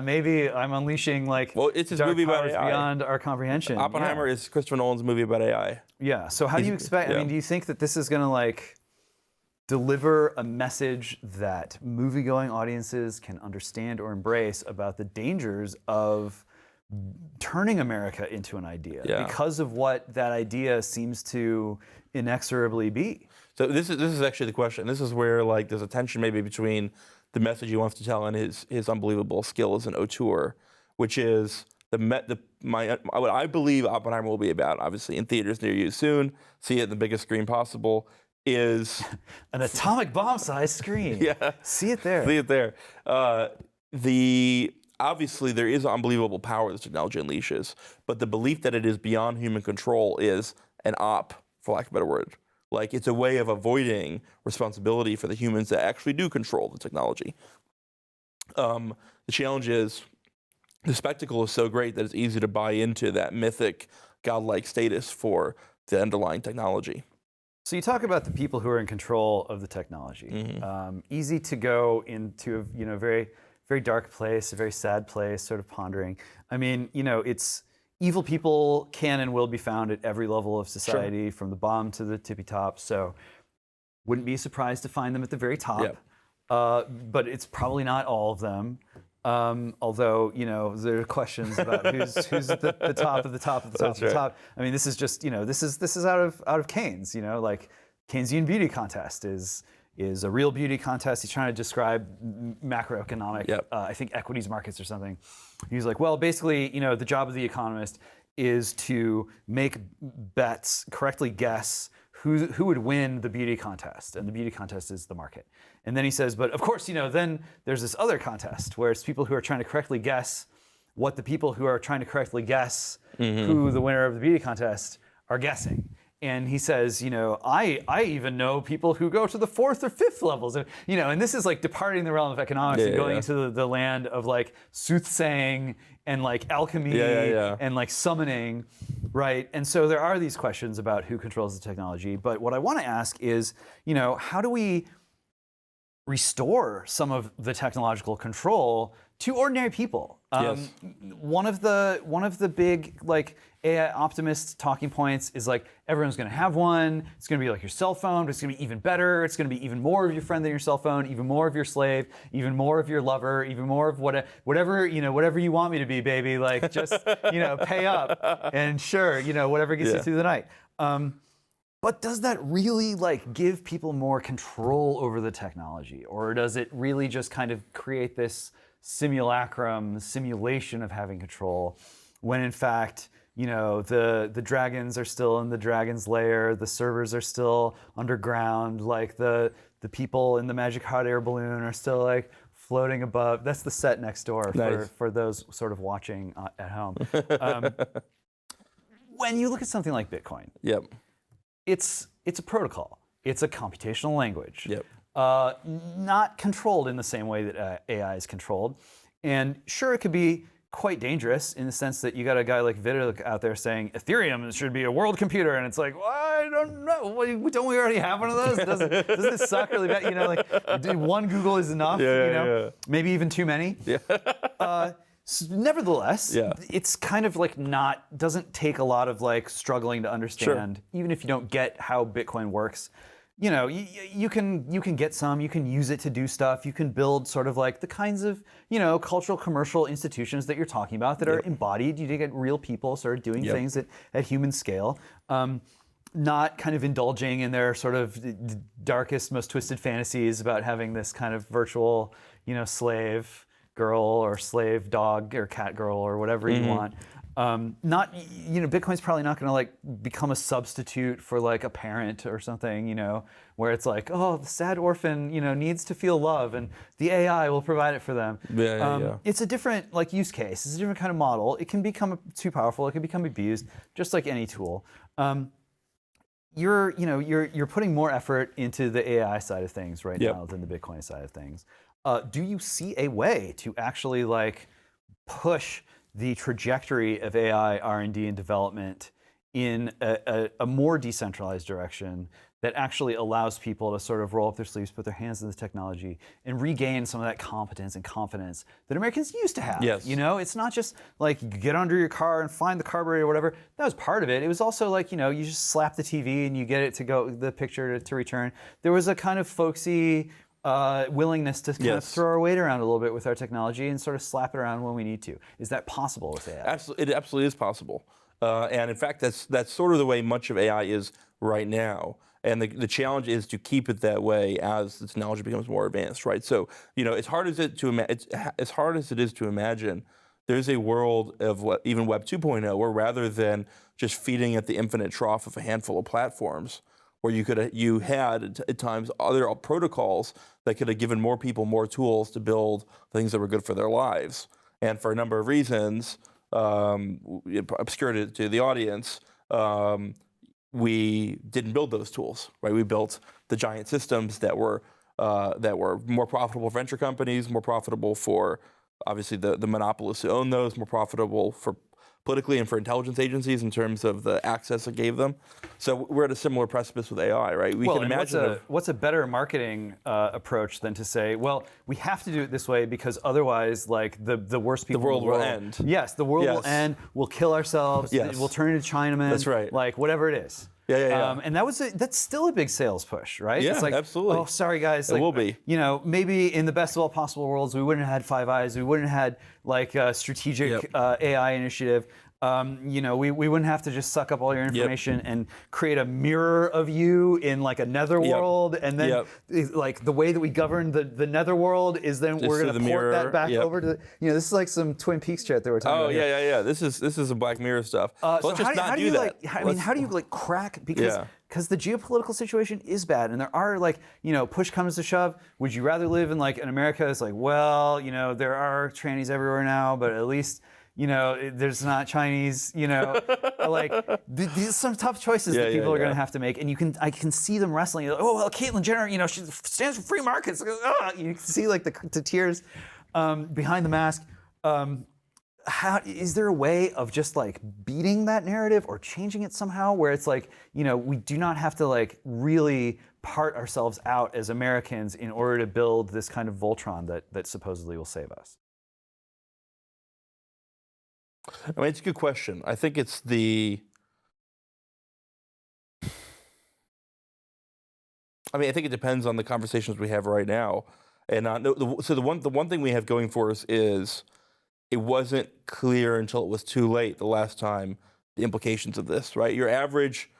maybe I'm unleashing like it's his dark movie about powers AI. beyond our comprehension. Oppenheimer is Christopher Nolan's movie about AI. Yeah. So how do you expect? I mean, do you think that this is going to like deliver a message that movie-going audiences can understand or embrace about the dangers of turning America into an idea because of what that idea seems to inexorably be? So this is actually the question. This is where like there's a tension maybe between the message he wants to tell and his unbelievable skill as an auteur, which is what I believe Oppenheimer will be about. Obviously, in theaters near you soon. See it in the biggest screen possible. Is an atomic bomb-sized screen. See it there. See it there. Obviously, there is unbelievable power this technology unleashes, but the belief that it is beyond human control is an op, for lack of a better word. Like, it's a way of avoiding responsibility for the humans that actually do control the technology. The challenge is the spectacle is so great that it's easy to buy into that mythic, godlike status for the underlying technology. So you talk about the people who are in control of the technology. Mm-hmm. Easy to go into a very, very dark place, a very sad place, sort of pondering. I mean, it's evil people can and will be found at every level of society, from the bottom to the tippy top. So wouldn't be surprised to find them at the very top. But it's probably not all of them. Although, there are questions about who's at the top of the top of the top of the top. I mean, this is just, this is out of Keynes, like Keynesian beauty contest is a real beauty contest. He's trying to describe macroeconomic, I think equities markets or something. He's like, well, basically, the job of the economist is to make bets, correctly guess who would win the beauty contest, and the beauty contest is the market. And then he says, but of course, then there's this other contest where it's people who are trying to correctly guess what the people who are trying to correctly guess who the winner of the beauty contest are guessing. And he says, I even know people who go to the 4th or 5th levels, and this is like departing the realm of economics and going into the land of like soothsaying and like alchemy and like summoning, right? And so there are these questions about who controls the technology. But what I want to ask is, how do we restore some of the technological control to ordinary people. Yes. One of the big like AI optimist talking points is like everyone's going to have one. It's going to be like your cell phone, but it's going to be even better. It's going to be even more of your friend than your cell phone, even more of your slave, even more of your lover, even more of whatever you want me to be, baby. Like just pay up and sure, whatever gets you through the night. But does that really like give people more control over the technology, or does it really just kind of create this simulation of having control, when in fact, the dragons are still in the dragon's lair, the servers are still underground, like the people in the magic hot air balloon are still like floating above. That's the set next door for those sort of watching at home. When you look at something like Bitcoin, Yep. it's a protocol. It's a computational language. Yep. Not controlled in the same way that AI is controlled. And sure, it could be quite dangerous in the sense that you got a guy like Vitalik out there saying Ethereum should be a world computer, and it's like, well, I don't know. Don't we already have one of those? Doesn't this suck really bad? Like one Google is enough. Maybe even too many. Yeah. Nevertheless, it's kind of like doesn't take a lot of like struggling to understand, even if you don't get how Bitcoin works. You can get some, you can use it to do stuff, you can build sort of like the kinds of, cultural commercial institutions that you're talking about that are embodied. You get real people sort of doing things at human scale, not kind of indulging in their sort of darkest, most twisted fantasies about having this kind of virtual, slave girl or slave dog or cat girl or whatever you want. Bitcoin's probably not going to like become a substitute for like a parent or something, where it's like, oh, the sad orphan, needs to feel love and the AI will provide it for them. It's a different like use case. It's a different kind of model. It can become too powerful. It can become abused, just like any tool. You're putting more effort into the AI side of things right now than the Bitcoin side of things. Do you see a way to actually like push the trajectory of AI R&D and development in a more decentralized direction that actually allows people to sort of roll up their sleeves, put their hands in the technology, and regain some of that competence and confidence that Americans used to have? Yes. It's not just like you get under your car and find the carburetor or whatever. That was part of it. It was also like, you just slap the TV and you get it to go, the picture to return. There was a kind of folksy willingness to kind of throw our weight around a little bit with our technology and sort of slap it around when we need to. Is that possible with AI? It absolutely is possible. And in fact, that's sort of the way much of AI is right now. And the challenge is to keep it that way as the technology becomes more advanced, right? So, as hard as it is to imagine, there's a world of even Web 2.0 where rather than just feeding at the infinite trough of a handful of platforms, where you had at times other protocols that could have given more people more tools to build things that were good for their lives. And for a number of reasons, obscured to the audience, we didn't build those tools, right? We built the giant systems that were more profitable for venture companies, more profitable for obviously the monopolists who own those, more profitable for politically and for intelligence agencies in terms of the access it gave them. So we're at a similar precipice with AI, right? We can imagine what's a better marketing approach than to say, well, we have to do it this way because otherwise, like the worst people, the world will end. Yes, the world will end. We'll kill ourselves. Yes. We'll turn into Chinamen. That's right. Like whatever it is. And that's still a big sales push, right? Yeah, it's like, absolutely. Oh, sorry guys. It will be. Maybe in the best of all possible worlds, we wouldn't have had Five Eyes. We wouldn't have had like a strategic AI initiative. We wouldn't have to just suck up all your information and create a mirror of you in like a netherworld, and then like the way that we govern the netherworld is then just we're going to port that back over to this is like some Twin Peaks shit that we're talking about. Yeah. This is some Black Mirror stuff. So let's just not do that. How do you like crack because the geopolitical situation is bad, and there are like push comes to shove. Would you rather live in like in America? It's like, well, there are trannies everywhere now, but at least there's not Chinese, like these are some tough choices that people are going to have to make, and I can see them wrestling. Like, oh well, Caitlyn Jenner, she stands for free markets. You can see like the tears behind the mask. Is there a way of just like beating that narrative or changing it somehow, where it's like we do not have to like really part ourselves out as Americans in order to build this kind of Voltron that supposedly will save us? I mean, it's a good question. I think it's I think it depends on the conversations we have right now. And so the one thing we have going for us is it wasn't clear until it was too late the last time the implications of this, right? Your average,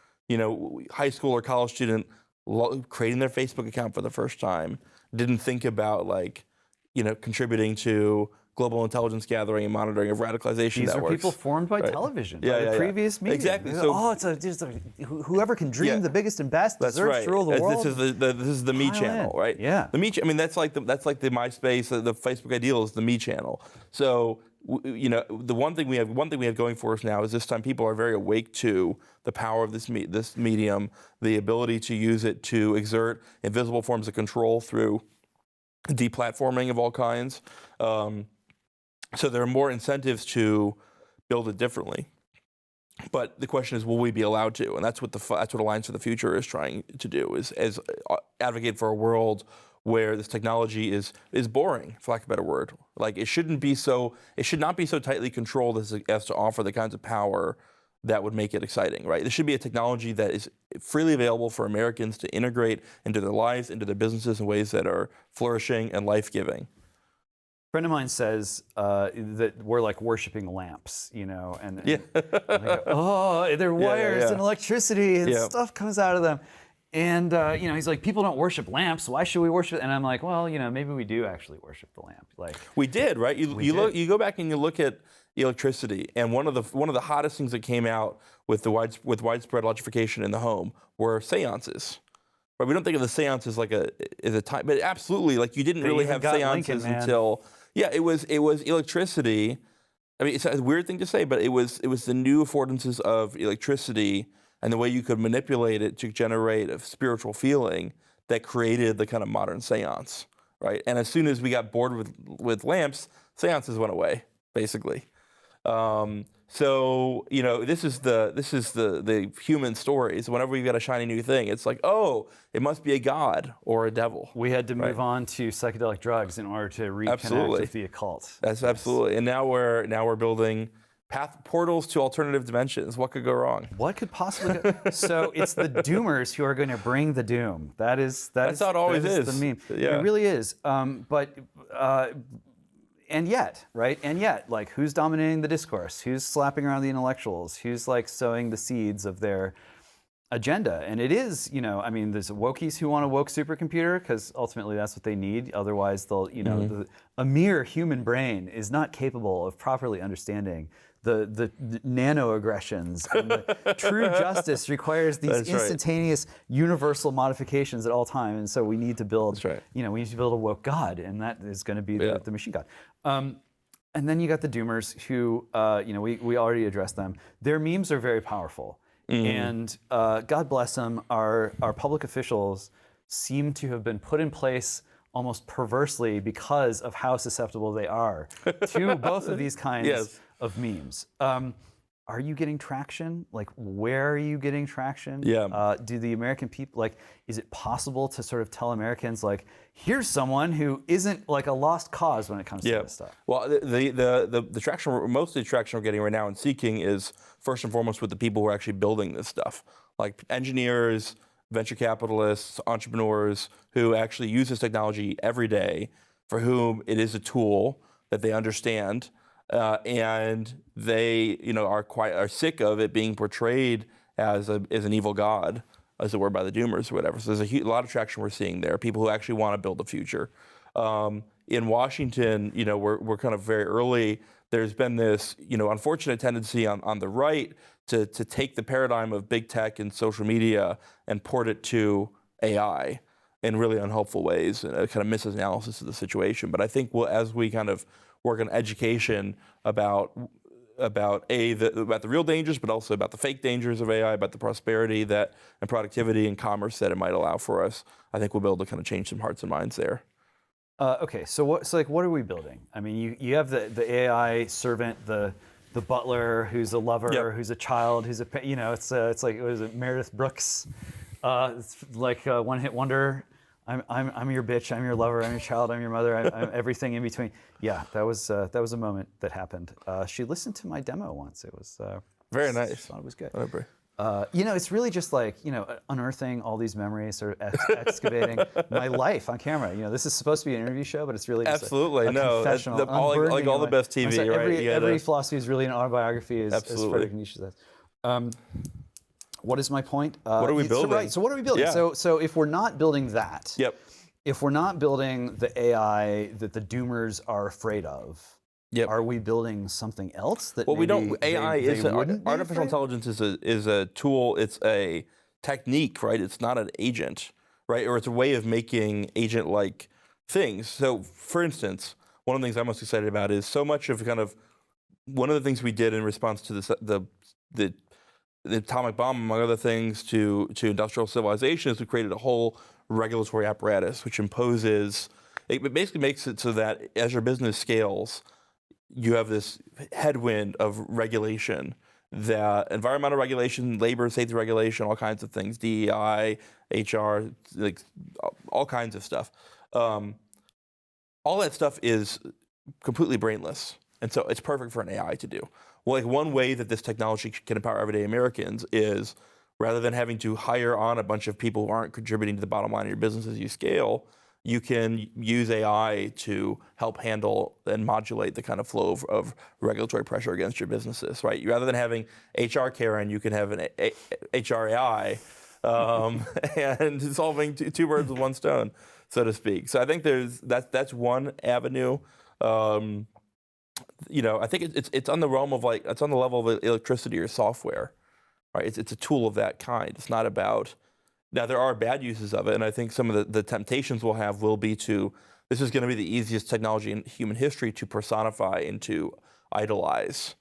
high school or college student creating their Facebook account for the first time didn't think about contributing to global intelligence gathering and monitoring of radicalization These networks. are people formed by television, by the previous media. Exactly. So, whoever can dream the biggest and best deserves to rule the world. This is the me channel, right? Yeah. The me. That's like the MySpace, the Facebook ideal is the me channel. So the one thing we have going for us now is this time people are very awake to the power of this medium, the ability to use it to exert invisible forms of control through deplatforming of all kinds. So there are more incentives to build it differently. But the question is, will we be allowed to? And that's what Alliance for the Future is trying to do, is advocate for a world where this technology is boring, for lack of a better word. Like it should not be so tightly controlled as to offer the kinds of power that would make it exciting, right? There should be a technology that is freely available for Americans to integrate into their lives, into their businesses in ways that are flourishing and life-giving. A friend of mine says that we're like worshiping lamps, and I go, oh, they're wires and electricity and stuff comes out of them. And he's like, people don't worship lamps. Why should we worship? And I'm like, well, maybe we do actually worship the lamp. Like we did, right? You go back and you look at electricity, and one of the hottest things that came out with widespread electrification in the home were seances. Right? We don't think of the seances as a time, but absolutely, like you didn't really have seances until. Yeah, it was electricity. I mean, it's a weird thing to say, but it was the new affordances of electricity and the way you could manipulate it to generate a spiritual feeling that created the kind of modern seance, right? And as soon as we got bored with lamps, seances went away, basically. So this is the human stories. Whenever we've got a shiny new thing, it's like, oh, it must be a god or a devil. We had to move on to psychedelic drugs in order to reconnect with the occult. That's absolutely. And now we're building portals to alternative dimensions. What could go wrong? What could possibly go? So it's the doomers who are going to bring the doom. That's how it always is. The meme. Yeah. It really is. And yet, right? And yet, like, who's dominating the discourse? Who's slapping around the intellectuals? Who's like sowing the seeds of their agenda? And it is, there's wokies who want a woke supercomputer because ultimately that's what they need. Otherwise, they'll, a mere human brain is not capable of properly understanding the nano-aggressions. And the true justice requires these instantaneous universal modifications at all times. And so we need to build, we need to build a woke God, and that is going to be the machine God. And then you got the doomers who, we already addressed them. Their memes are very powerful. And God bless them, our public officials seem to have been put in place almost perversely because of how susceptible they are to both of these kinds of memes. Are you getting traction? Like, where are you getting traction? Yeah. Do the American people, is it possible to sort of tell Americans, here's someone who isn't like a lost cause when it comes to this stuff? Well, the traction, most of the traction we're getting right now in Seeking is first and foremost with the people who are actually building this stuff, like engineers, venture capitalists, entrepreneurs who actually use this technology every day, for whom it is a tool that they understand. And they, are sick of it being portrayed as an evil god, as it were, by the doomers or whatever. So there's a lot of traction we're seeing there. People who actually want to build a future. In Washington, we're kind of very early. There's been this, unfortunate tendency on the right to take the paradigm of big tech and social media and port it to AI in really unhelpful ways, and a kind of misanalysis of the situation. But I think as we kind of work on education about the real dangers, but also about the fake dangers of AI, about the prosperity and productivity and commerce that it might allow for us, I think we'll be able to kind of change some hearts and minds there. Okay, so what are we building? I mean, you have the AI servant, the butler who's a lover, who's a child, who's it's like, what is it, Meredith Brooks? It's like a one-hit wonder. I'm your bitch, I'm your lover, I'm your child, I'm your mother, I'm everything in between. Yeah, that was a moment that happened. She listened to my demo once. It was Very nice. Thought it was good. Whatever. It's really just like, unearthing all these memories or excavating my life on camera. This is supposed to be an interview show, but it's really just Absolutely, a no. confessional. Like all the best TV, sorry, right? Every philosophy is really an autobiography, as Absolutely. Friedrich Nietzsche says. What is my point? What are we building? So what are we building? Yeah. So if we're not building that, Yep. if we're not building the AI that the doomers are afraid of, Yep. are we building something else that Well, we maybe don't. AI they is wouldn't be artificial afraid of? intelligence is a tool. It's a technique, right? It's not an agent, right? Or it's a way of making agent-like things. So, for instance, one of the things I'm most excited about is so much of one of the things we did in response to the atomic bomb, among other things, to industrial civilization, is we created a whole regulatory apparatus which imposes. It basically makes it so that as your business scales, you have this headwind of regulation, that environmental regulation, labor safety regulation, all kinds of things, DEI, HR, like all kinds of stuff. All that stuff is completely brainless, and so it's perfect for an AI to do. Well, like one way that this technology can empower everyday Americans is, rather than having to hire on a bunch of people who aren't contributing to the bottom line of your business as you scale, you can use AI to help handle and modulate the kind of flow of regulatory pressure against your businesses, right? Rather than having HR Karen, you can have an HR AI, and solving two birds with one stone, so to speak. So I think that's one avenue. I think it's on the realm of it's on the level of electricity or software, right? It's a tool of that kind. It's not about. Now, there are bad uses of it, and I think some of the temptations we'll have will be this is going to be the easiest technology in human history to personify and to idolize.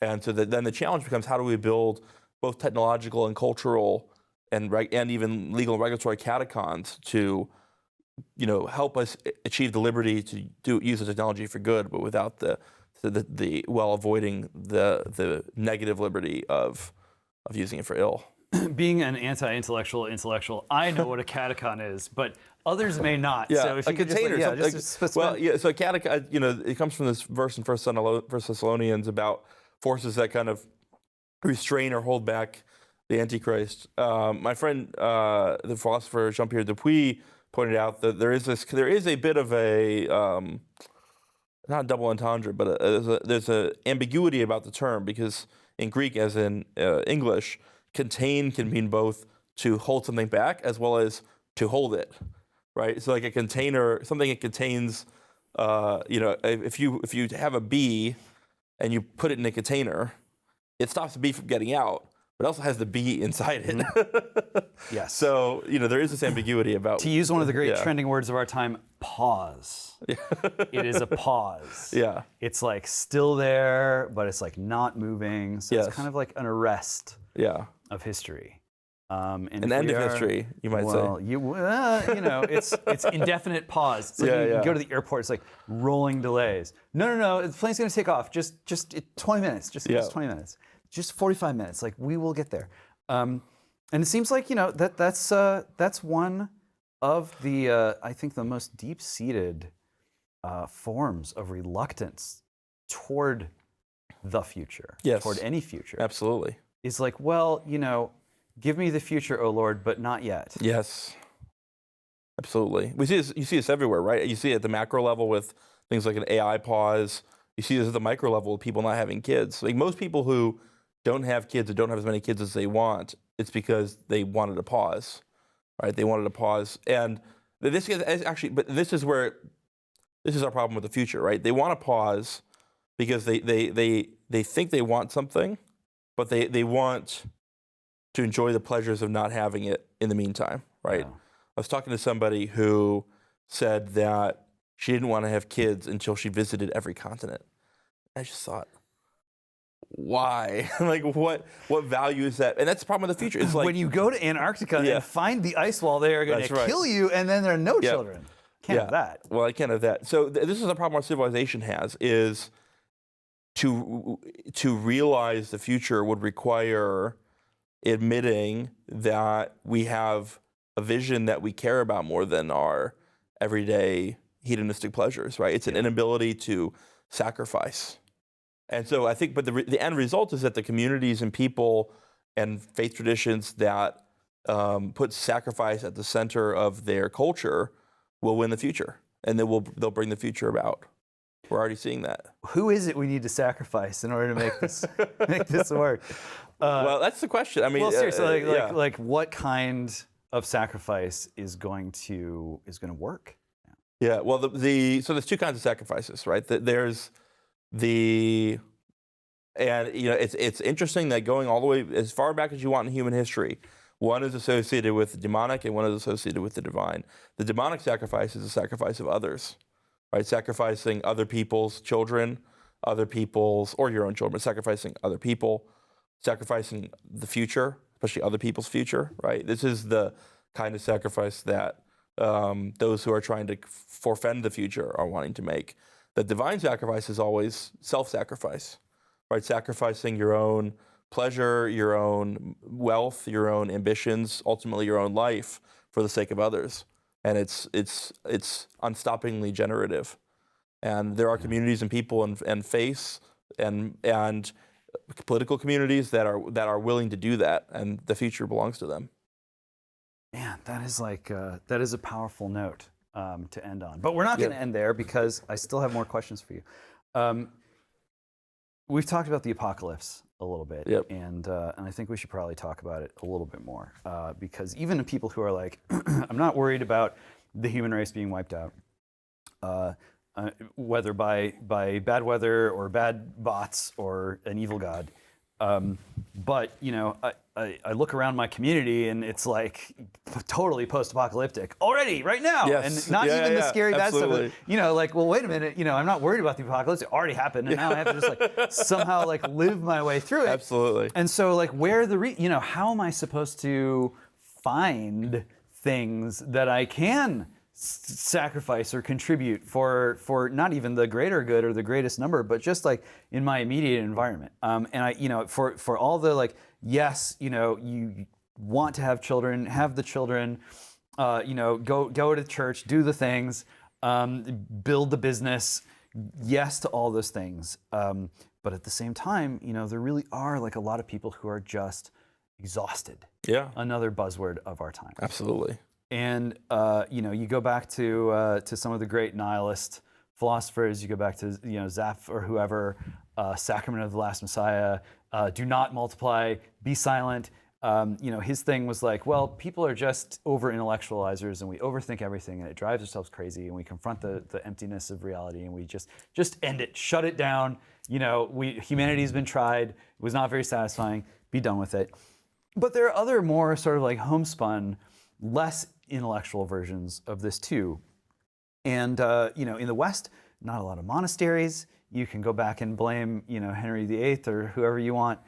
And so then the challenge becomes, how do we build both technological and cultural and even legal and regulatory catechons to help us achieve the liberty to use the technology for good, but without while avoiding the negative liberty of using it for ill. Being an intellectual, I know what a catechon is, but others may not. Yeah, so if a you could container. so a catechon, it comes from this verse in 1 Thessalonians about forces that kind of restrain or hold back the Antichrist. My friend, the philosopher Jean-Pierre Dupuis, pointed out that there is a bit of a not a double entendre, but there's a ambiguity about the term, because in Greek, as in English, contain can mean both to hold something back as well as to hold it, right? So like a container, something that contains, if you have a bee and you put it in a container, it stops the bee from getting out, but it also has the bee inside it. Mm-hmm. Yes. So, there is this ambiguity about. To use one of the great trending words of our time, pause. It is a pause. Yeah. It's like still there, but it's like not moving. So it's kind of like an arrest. Yeah. Of history. An end of history, you might say. Well, it's indefinite pause. It's like you go to the airport, it's like rolling delays. No, the plane's going to take off. Just 20 minutes. Just 20 minutes. Just 45 minutes. Like, we will get there. And it seems like, that's one of the, I think, the most deep-seated forms of reluctance toward the future. Yes. Toward any future. Absolutely. Is like, well, give me the future, O Lord, but not yet. Yes, absolutely. You see this everywhere, right? You see it at the macro level with things like an AI pause. You see this at the micro level with people not having kids. Like most people who don't have kids or don't have as many kids as they want, it's because they wanted a pause, right? They wanted a pause, and this is actually, but this is our problem with the future, right? They want a pause because they think they want something. But they want to enjoy the pleasures of not having it in the meantime, right? Yeah. I was talking to somebody who said that she didn't want to have kids until she visited every continent. I just thought, why? Like, what value is that? And that's the problem with the future. It's like when you go to Antarctica and find the ice wall, they are going to kill you, and then there are no children. Can't have that. Well, I can't have that. So this is the problem our civilization has, is to realize the future would require admitting that we have a vision that we care about more than our everyday hedonistic pleasures, right? It's an inability to sacrifice. And so I think, but the end result is that the communities and people and faith traditions that put sacrifice at the center of their culture will win the future, and they'll bring the future about. We're already seeing that. Who is it we need to sacrifice in order to make this work? Well, that's the question. I mean, well, seriously, like what kind of sacrifice is going to work? Yeah. Well, so there's two kinds of sacrifices, right? There's and it's interesting that going all the way as far back as you want in human history, one is associated with the demonic and one is associated with the divine. The demonic sacrifice is a sacrifice of others, right? Sacrificing other people's children, or your own children, sacrificing other people, sacrificing the future, especially other people's future, right? This is the kind of sacrifice that those who are trying to forfend the future are wanting to make. The divine sacrifice is always self-sacrifice, right? Sacrificing your own pleasure, your own wealth, your own ambitions, ultimately your own life for the sake of others. And it's unstoppingly generative. And there are communities and people and faiths and political communities that are willing to do that, and the future belongs to them. Man, that is a powerful note to end on. But we're not going to end there because I still have more questions for you. We've talked about the apocalypse a little bit, and I think we should probably talk about it a little bit more because even the people who are like, I'm not worried about the human race being wiped out, whether by bad weather or bad bots or an evil god. But I look around my community and it's like totally post-apocalyptic already, right now, and not even the scary bad stuff. Well, wait a minute, I'm not worried about the apocalypse. It already happened, and now I have to just somehow live my way through it. Absolutely. And so where how am I supposed to find things that I can sacrifice or contribute for not even the greater good or the greatest number, but just in my immediate environment. And I, for all the yes, you want to have children, have the children, go to church, do the things, build the business. Yes to all those things. But at the same time, there really are a lot of people who are just exhausted. Yeah. Another buzzword of our time. Absolutely. And you go back to some of the great nihilist philosophers. You go back to Zapf or whoever, Sacrament of the Last Messiah. Do not multiply. Be silent. His thing was well, people are just over-intellectualizers, and we overthink everything, and it drives ourselves crazy, and we confront the emptiness of reality, and we just end it, shut it down. Humanity's been tried. It was not very satisfying. Be done with it. But there are other more sort of homespun, less intellectual versions of this too. And in the West, not a lot of monasteries. You can go back and blame Henry VIII or whoever you want.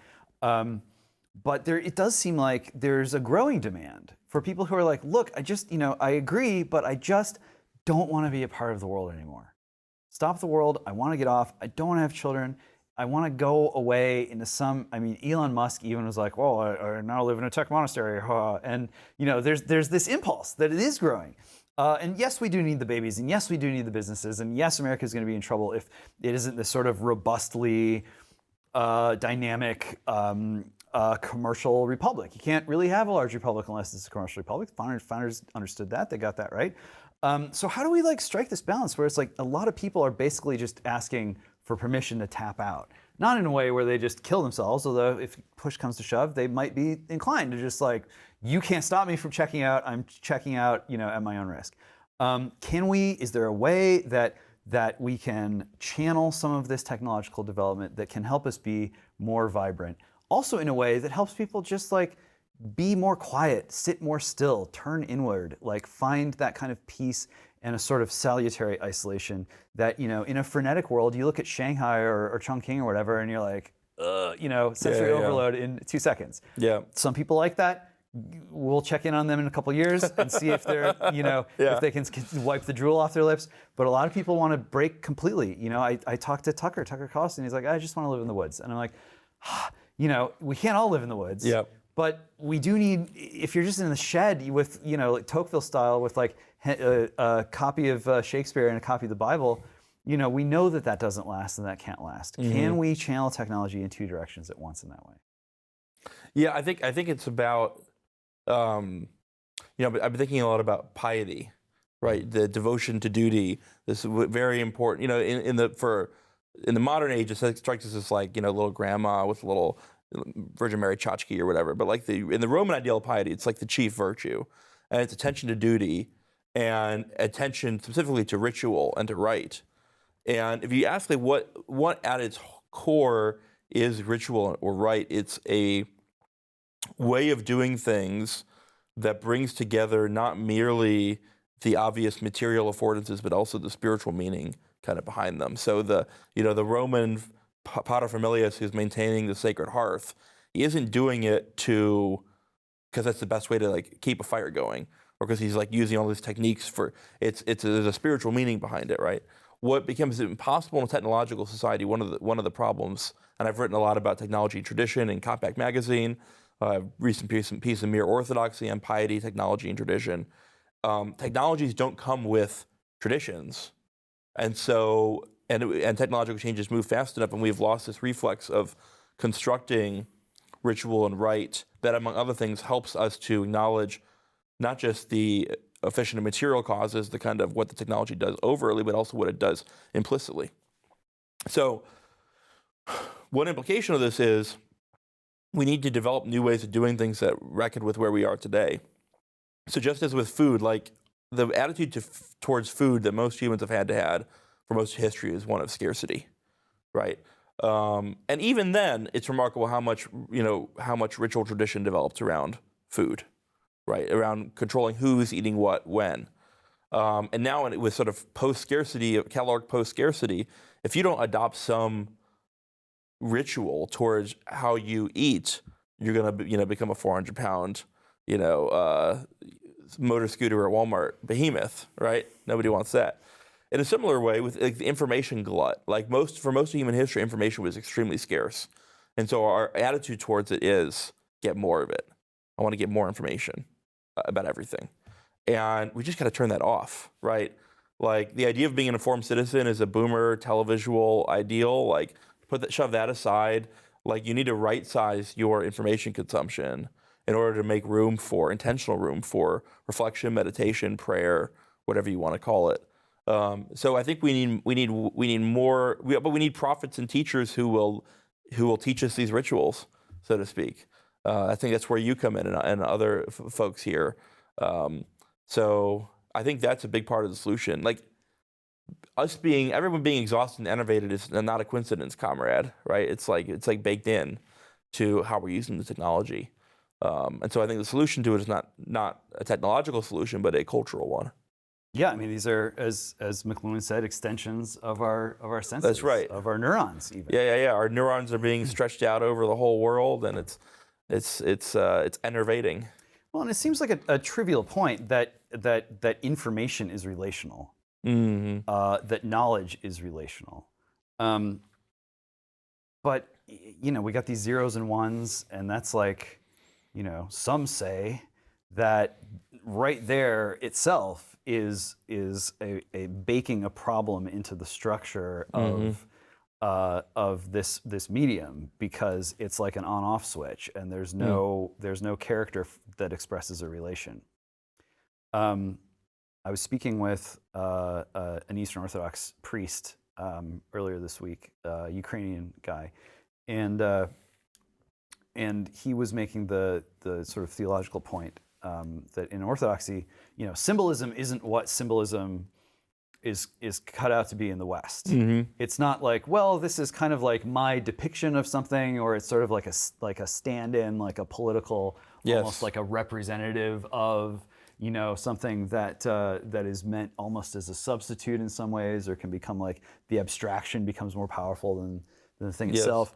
But it does seem like there's a growing demand for people who are look, I just, I agree, but I just don't want to be a part of the world anymore. Stop the world. I want to get off. I don't want to have children. I want to go away into Elon Musk even was well, I now live in a tech monastery. And, there's this impulse that it is growing. And yes, we do need the babies. And yes, we do need the businesses. And yes, America is going to be in trouble if it isn't this sort of robustly dynamic commercial republic. You can't really have a large republic unless it's a commercial republic. Founders understood that. They got that right. So how do we strike this balance where it's a lot of people are basically just asking for permission to tap out? Not in a way where they just kill themselves, although if push comes to shove, they might be inclined to just you can't stop me from checking out, I'm checking out, at my own risk. Is there a way that we can channel some of this technological development that can help us be more vibrant? Also in a way that helps people just be more quiet, sit more still, turn inward, find that kind of peace and a sort of salutary isolation that, in a frenetic world, you look at Shanghai or Chongqing or whatever, and you're sensory overload in 2 seconds. Yeah. Some people like that. We'll check in on them in a couple years and see if they're, if they can wipe the drool off their lips. But a lot of people want to break completely. I talked to Tucker Carlson, he's I just want to live in the woods. And I'm we can't all live in the woods. Yep. But we do need, if you're just in the shed with, like Tocqueville style, with like a copy of Shakespeare and a copy of the Bible, we know that doesn't last and that can't last. Can we channel technology in two directions at once in that way? Yeah, I think it's about, I've been thinking a lot about piety, right? The devotion to duty. This is very important. In the modern age, it strikes us as like little grandma with a little Virgin Mary tchotchke or whatever. But like in the Roman ideal of piety, it's like the chief virtue, and it's attention to duty and attention specifically to ritual and to rite. And if you ask like what at its core is ritual or rite, it's a way of doing things that brings together not merely the obvious material affordances, but also the spiritual meaning kind of behind them. So the Roman paterfamilias who's maintaining the sacred hearth, he isn't doing it because that's the best way to like keep a fire going, or because he's like using all these techniques for there's a spiritual meaning behind it, right? What becomes impossible in a technological society, one of the problems, and I've written a lot about technology tradition in Compact Magazine, recent piece of Mere Orthodoxy on piety, technology, and tradition. Technologies don't come with traditions, and so and technological changes move fast enough, and we've lost this reflex of constructing ritual and rite that, among other things, helps us to acknowledge not just the efficient and material causes, the kind of what the technology does overtly, but also what it does implicitly. So one implication of this is we need to develop new ways of doing things that reckon with where we are today. So just as with food, like the attitude towards food that most humans have had for most of history is one of scarcity, right? And even then, it's remarkable how much ritual tradition developed around food, right? Around controlling who's eating what, when. And now with sort of post-scarcity, caloric post-scarcity, if you don't adopt some ritual towards how you eat, you're gonna become a 400-pound, motor scooter at Walmart behemoth, right? Nobody wants that. In a similar way, with like, the information glut, like for most of human history, information was extremely scarce, and so our attitude towards it is get more of it. I want to get more information about everything, and we just got to turn that off, right? Like the idea of being an informed citizen is a boomer televisual ideal. Like shove that aside. Like you need to right-size your information consumption in order to make intentional room for reflection, meditation, prayer, whatever you want to call it. So I think we need more, but we need prophets and teachers who will teach us these rituals, so to speak. I think that's where you come in and other folks here. So I think that's a big part of the solution. Like everyone being exhausted and enervated is not a coincidence, comrade, right? It's like baked in to how we're using the technology. And so I think the solution to it is not a technological solution, but a cultural one. Yeah, I mean, these are, as McLuhan said, extensions of our senses. That's right. Of our neurons, even. Yeah. Our neurons are being stretched out over the whole world, and it's enervating. Well, and it seems like a trivial point that information is relational, that knowledge is relational, but we got these zeros and ones, and that's like, some say that right there itself is a baking a problem into the structure of this medium, because it's like an on-off switch, and there's no character that expresses a relation. I was speaking with an Eastern Orthodox priest earlier this week, a Ukrainian guy, and he was making the sort of theological point that in Orthodoxy, symbolism isn't what symbolism is cut out to be in the West. It's not like, well, this is kind of like my depiction of something, or it's sort of like a stand-in, like a political, almost like a representative of something that is meant almost as a substitute in some ways, or can become like the abstraction becomes more powerful than the thing itself.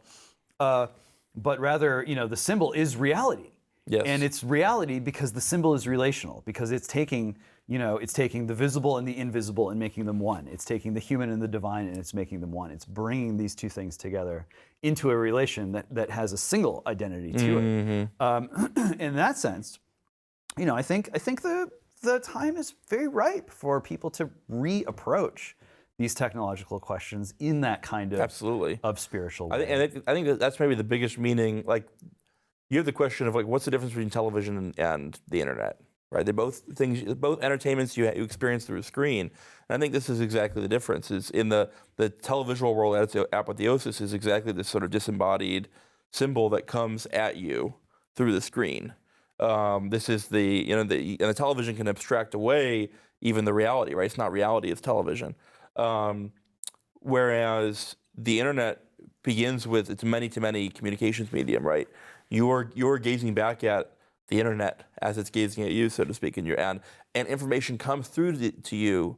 But rather, the symbol is reality. Yes. And it's reality because the symbol is relational, because it's taking, it's taking the visible and the invisible and making them one. It's taking the human and the divine and it's making them one. It's bringing these two things together into a relation that has a single identity to it. In that sense, I think the time is very ripe for people to reapproach these technological questions in that kind of Absolutely of spiritual way. I think that's maybe the biggest meaning. Like, you have the question of like, what's the difference between television and the internet, right? They're both entertainments you experience through a screen. And I think this is exactly the difference. Is in the televisual world, apotheosis is exactly this sort of disembodied symbol that comes at you through the screen. This is and the television can abstract away even the reality, right? It's not reality, it's television. Whereas the internet begins with its many-to-many communications medium, right? You're gazing back at the internet as it's gazing at you, so to speak, and information comes to you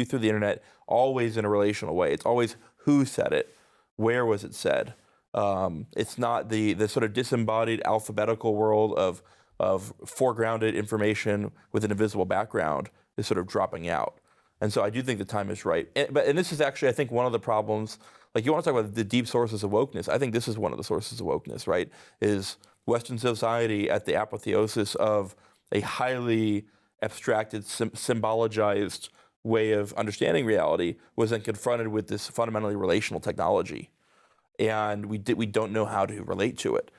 through the internet, always in a relational way. It's always who said it, where was it said. It's not the sort of disembodied alphabetical world of foregrounded information with an invisible background is sort of dropping out. And so I do think the time is right. And this is actually, I think, one of the problems. Like, you want to talk about the deep sources of wokeness. I think this is one of the sources of wokeness, right? Is Western society at the apotheosis of a highly abstracted, symbologized way of understanding reality was then confronted with this fundamentally relational technology. And we don't know how to relate to it.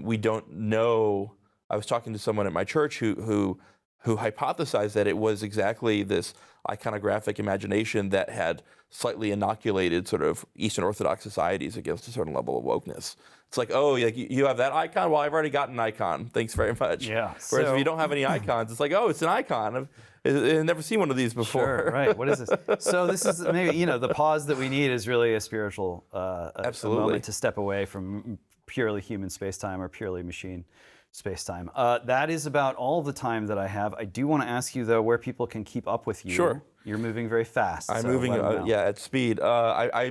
We don't know. I was talking to someone at my church who hypothesized that it was exactly this iconographic imagination that had slightly inoculated sort of Eastern Orthodox societies against a certain level of wokeness. It's like, oh, like you have that icon? Well, I've already got an icon. Thanks very much. Yeah. Whereas if you don't have any icons, it's like, oh, it's an icon. I've never seen one of these before. Sure, right. What is this? So this is maybe, the pause that we need is really a spiritual a moment to step away from purely human space-time or purely machine space-time. That is about all the time that I have. I do want to ask you, though, where people can keep up with you. Sure. You're moving very fast. I'm moving, at speed. I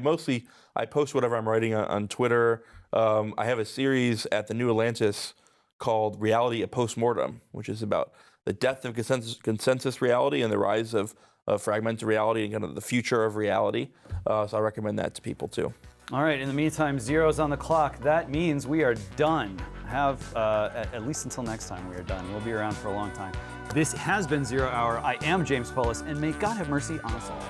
post whatever I'm writing on Twitter. I have a series at the New Atlantis called Reality: A Postmortem, which is about the death of consensus reality and the rise of fragmented reality and kind of the future of reality. So I recommend that to people, too. All right, in the meantime, 0's on the clock. That means we are done. At least until next time, we are done. We'll be around for a long time. This has been 0 Hour. I am James Poulos, and may God have mercy on us all.